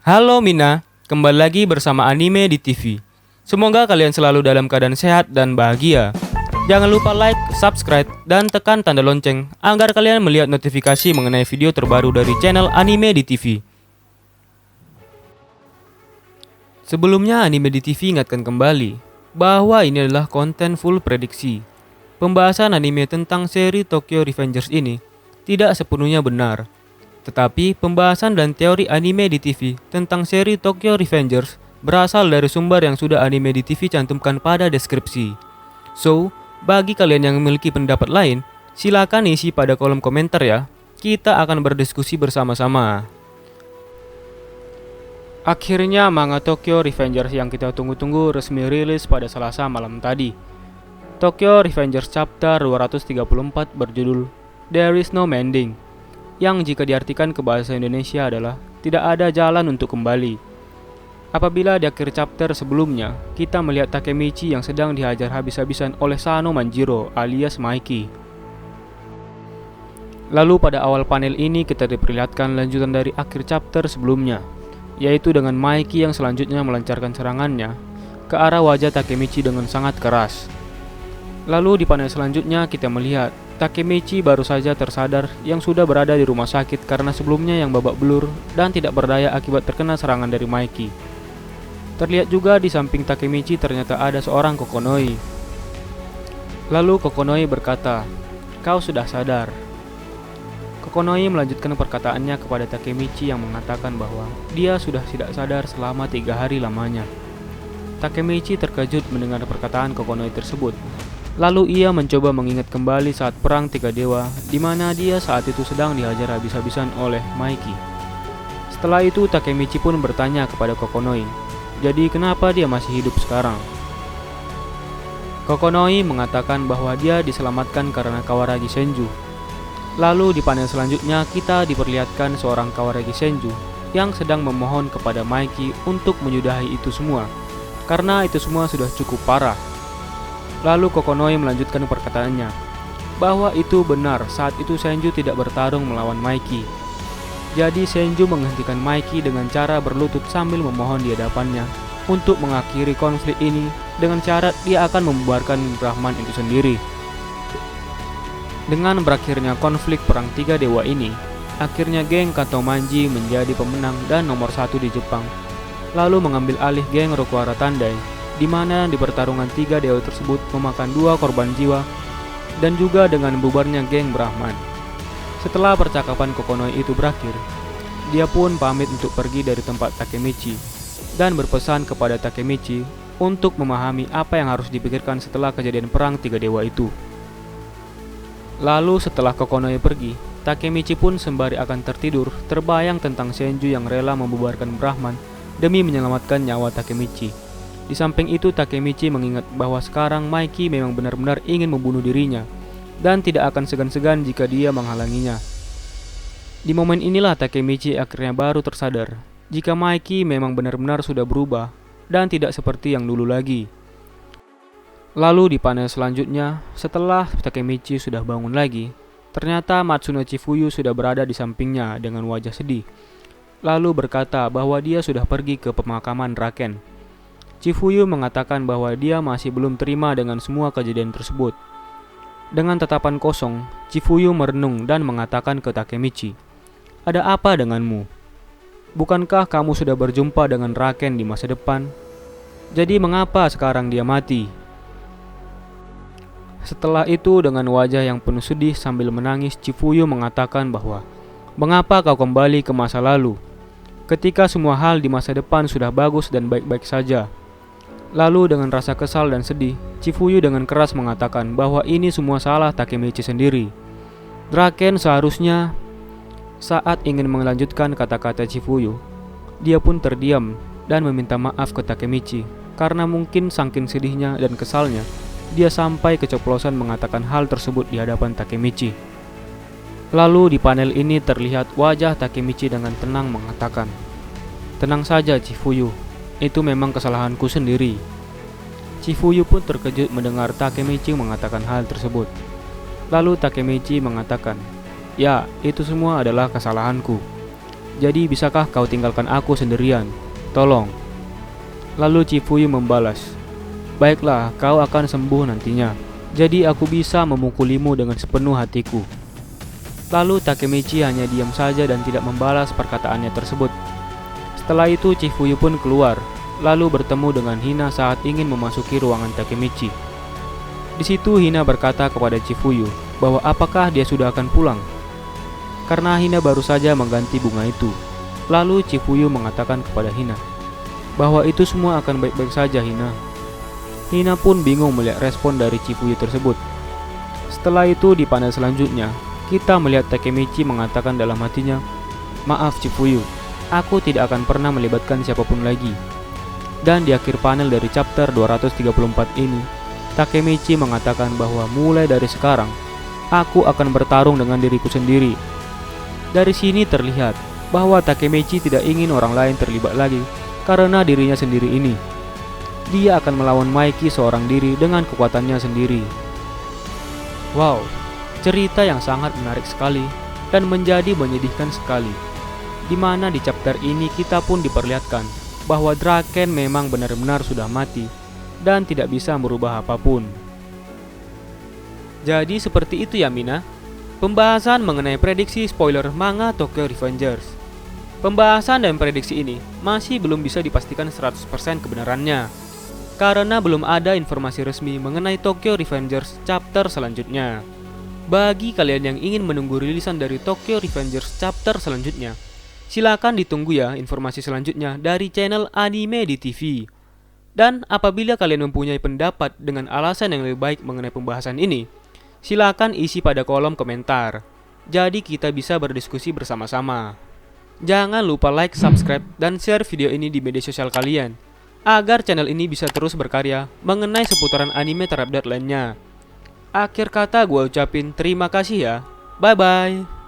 Halo Mina, kembali lagi bersama Anime di TV. Semoga kalian selalu dalam keadaan sehat dan bahagia. Jangan lupa like, subscribe, dan tekan tanda lonceng agar kalian melihat notifikasi mengenai video terbaru dari channel Anime di TV. Sebelumnya Anime di TV ingatkan kembali bahwa ini adalah konten full prediksi. Pembahasan anime tentang seri Tokyo Revengers ini tidak sepenuhnya benar. Tetapi pembahasan dan teori anime di TV tentang seri Tokyo Revengers berasal dari sumber yang sudah Anime di TV cantumkan pada deskripsi. So, bagi kalian yang memiliki pendapat lain, silakan isi pada kolom komentar ya. Kita akan berdiskusi bersama-sama. Akhirnya manga Tokyo Revengers yang kita tunggu-tunggu resmi rilis pada Selasa malam tadi. Tokyo Revengers Chapter 234 berjudul There is no mending, yang jika diartikan ke bahasa Indonesia adalah tidak ada jalan untuk kembali. Apabila di akhir chapter sebelumnya, kita melihat Takemichi yang sedang dihajar habis-habisan oleh Sano Manjiro alias Maiki. Lalu pada awal panel ini kita diperlihatkan lanjutan dari akhir chapter sebelumnya, yaitu dengan Maiki yang selanjutnya melancarkan serangannya ke arah wajah Takemichi dengan sangat keras. Lalu di panel selanjutnya kita melihat Takemichi baru saja tersadar yang sudah berada di rumah sakit karena sebelumnya yang babak belur dan tidak berdaya akibat terkena serangan dari Maiki. Terlihat juga di samping Takemichi ternyata ada seorang Kokonoi. Lalu Kokonoi berkata, "Kau sudah sadar." Kokonoi melanjutkan perkataannya kepada Takemichi yang mengatakan bahwa dia sudah tidak sadar selama 3 hari lamanya. Takemichi terkejut mendengar perkataan Kokonoi tersebut. Lalu ia mencoba mengingat kembali saat perang 3 dewa, di mana dia saat itu sedang dihajar habis-habisan oleh Maiki. Setelah itu Takemichi pun bertanya kepada Kokonoi, jadi kenapa dia masih hidup sekarang? Kokonoi mengatakan bahwa dia diselamatkan karena Kawaragi Senju. Lalu di panel selanjutnya kita diperlihatkan seorang Kawaragi Senju yang sedang memohon kepada Maiki untuk menyudahi itu semua, karena itu semua sudah cukup parah. Lalu Kokonoi melanjutkan perkataannya, bahwa itu benar saat itu Senju tidak bertarung melawan Maiki. Jadi Senju menghentikan Maiki dengan cara berlutut sambil memohon di hadapannya untuk mengakhiri konflik ini dengan syarat dia akan membubarkan Brahman itu sendiri. Dengan berakhirnya konflik perang 3 dewa ini, akhirnya geng Kantomanji menjadi pemenang dan nomor 1 di Jepang, lalu mengambil alih geng Rokuara Tandai, di mana di pertarungan 3 dewa tersebut memakan 2 korban jiwa, dan juga dengan bubarnya geng Brahman. Setelah percakapan Kokonoi itu berakhir, dia pun pamit untuk pergi dari tempat Takemichi, dan berpesan kepada Takemichi untuk memahami apa yang harus dipikirkan setelah kejadian perang 3 dewa itu. Lalu setelah Kokonoi pergi, Takemichi pun sembari akan tertidur, terbayang tentang Senju yang rela membubarkan Brahman demi menyelamatkan nyawa Takemichi. Di samping itu Takemichi mengingat bahwa sekarang Maiki memang benar-benar ingin membunuh dirinya dan tidak akan segan-segan jika dia menghalanginya. Di momen inilah Takemichi akhirnya baru tersadar jika Maiki memang benar-benar sudah berubah dan tidak seperti yang dulu lagi. Lalu di panel selanjutnya, setelah Takemichi sudah bangun lagi, ternyata Matsuno Chifuyu sudah berada di sampingnya dengan wajah sedih, lalu berkata bahwa dia sudah pergi ke pemakaman Raken. Chifuyu mengatakan bahwa dia masih belum terima dengan semua kejadian tersebut. Dengan tatapan kosong, Chifuyu merenung dan mengatakan ke Takemichi, "Ada apa denganmu? Bukankah kamu sudah berjumpa dengan Raken di masa depan? Jadi mengapa sekarang dia mati?" Setelah itu dengan wajah yang penuh sedih sambil menangis, Chifuyu mengatakan bahwa, "Mengapa kau kembali ke masa lalu, ketika semua hal di masa depan sudah bagus dan baik-baik saja?" Lalu dengan rasa kesal dan sedih, Chifuyu dengan keras mengatakan bahwa ini semua salah Takemichi sendiri. Raken seharusnya saat ingin melanjutkan kata-kata Chifuyu, dia pun terdiam dan meminta maaf ke Takemichi karena mungkin saking sedihnya dan kesalnya, dia sampai keceplosan mengatakan hal tersebut di hadapan Takemichi. Lalu di panel ini terlihat wajah Takemichi dengan tenang mengatakan, "Tenang saja Chifuyu, itu memang kesalahanku sendiri." Chifuyu pun terkejut mendengar Takemichi mengatakan hal tersebut. Lalu Takemichi mengatakan, "Ya, itu semua adalah kesalahanku. Jadi bisakah kau tinggalkan aku sendirian? Tolong. Lalu Chifuyu membalas, baiklah, kau akan sembuh nantinya. Jadi aku bisa memukulimu dengan sepenuh hatiku. Lalu Takemichi hanya diam saja dan tidak membalas perkataannya tersebut. Setelah itu Chifuyu pun keluar, lalu bertemu dengan Hina saat ingin memasuki ruangan Takemichi. Di situ Hina berkata kepada Chifuyu bahwa apakah dia sudah akan pulang, karena Hina baru saja mengganti bunga itu. Lalu Chifuyu mengatakan kepada Hina bahwa itu semua akan baik-baik saja, Hina. Hina pun bingung melihat respon dari Chifuyu tersebut. Setelah itu di panel selanjutnya, kita melihat Takemichi mengatakan dalam hatinya, maaf Chifuyu, aku tidak akan pernah melibatkan siapapun lagi. Dan di akhir panel dari chapter 234 ini, Takemichi mengatakan bahwa mulai dari sekarang, aku akan bertarung dengan diriku sendiri. Dari sini terlihat bahwa Takemichi tidak ingin orang lain terlibat lagi karena dirinya sendiri ini. Dia akan melawan Maiki seorang diri dengan kekuatannya sendiri. Wow, cerita yang sangat menarik sekali dan menjadi menyedihkan sekali. Di mana di chapter ini kita pun diperlihatkan bahwa Draken memang benar-benar sudah mati dan tidak bisa merubah apapun. Jadi seperti itu ya Mina, pembahasan mengenai prediksi spoiler manga Tokyo Revengers. Pembahasan dan prediksi ini masih belum bisa dipastikan 100% kebenarannya, karena belum ada informasi resmi mengenai Tokyo Revengers chapter selanjutnya. Bagi kalian yang ingin menunggu rilisan dari Tokyo Revengers chapter selanjutnya, silakan ditunggu ya informasi selanjutnya dari channel Anime di TV. Dan apabila kalian mempunyai pendapat dengan alasan yang lebih baik mengenai pembahasan ini, silakan isi pada kolom komentar. Jadi kita bisa berdiskusi bersama-sama. Jangan lupa like, subscribe, dan share video ini di media sosial kalian, agar channel ini bisa terus berkarya mengenai seputaran anime terupdate lainnya. Akhir kata gue ucapin terima kasih ya. Bye-bye.